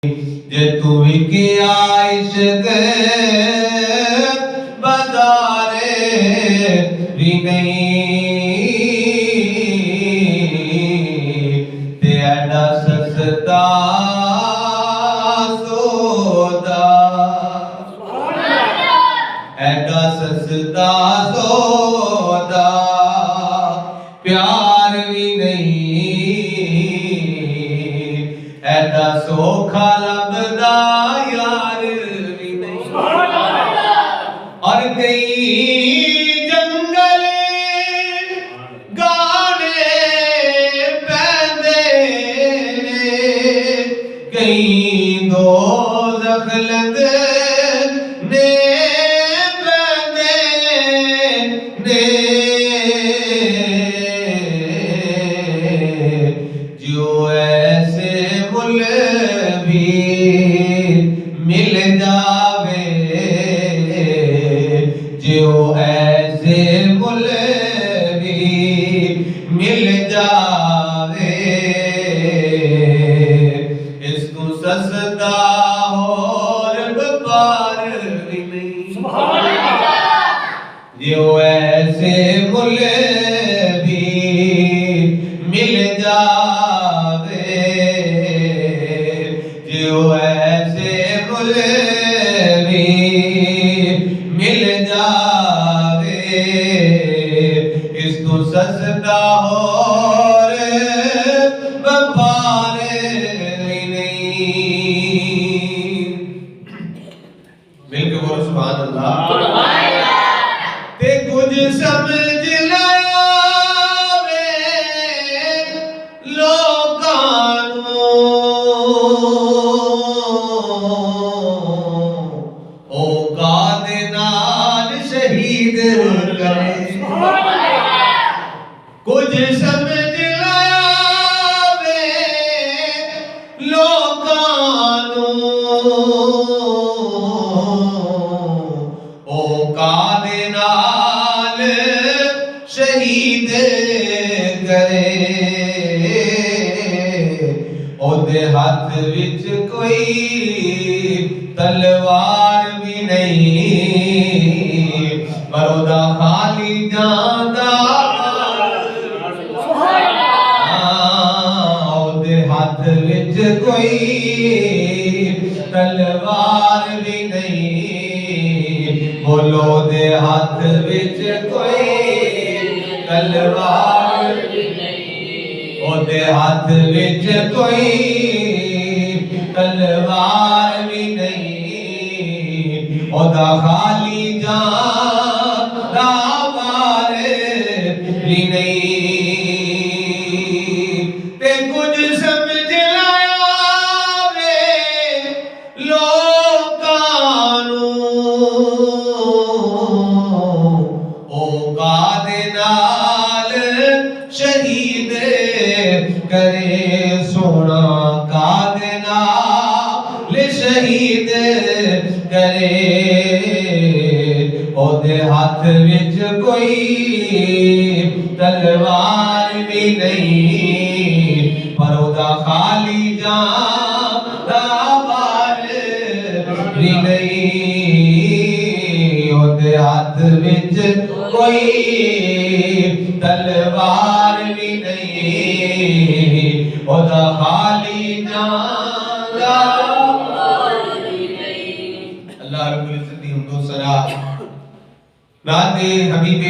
जे तू विकी इश्क बाजारे भी नहीं ते एडा सस्ता सौदा, एडा सस्ता सौदा प्यार भी नहीं, एडा सौखा लभदा यार भी नहीं। और कई जंगल गाने पैंदे ने, कई दोज़ख लंघने पैंदे ने, जो ऐसे मुल भी मिल जावे, जो ऐसे मुल भी मिल जावे, इसको सस्ता और व्यापार भी नहीं। जो ऐसे मुल भी मिल जावे, जो ऐसे मुल भी मिल जावे, इसको सस्ता और व्यापार नहीं। मिलके बोलो सुभान अल्लाह। ते कुछ समझ लावे लोकां नूं, औकात नाल शहीद करे। कुछ समझ लावे लोकां नूं, औकात नाल शहीद करे। ओदे हाथ विच कोई तलवार भी नहीं, पर ओदा खाली जांदा ओदे हाथ विच कोई तलवार भी नहीं। बोलो दे हाथ विच कोई तलवार भी नहीं, ओदे हाथ विच कोई तलवार भी नहीं, ओदा खाली जांदा वार भी नहीं। ते कुछ समझ लावे लोकां नूं, औकात नाल शहीद करे। सोना काद नाल शहीद करे, ओदे हाथ विच कोई तलवार भी नहीं, पर ओदा खाली जांदा वार भी नहीं। ओदे हाथ विच कोई तलवार भी नहीं, ओदा खाली जांदा वार भी नहीं। अल्लाह रब्बुल इज्जत दी हमदो सना नाते हबीबे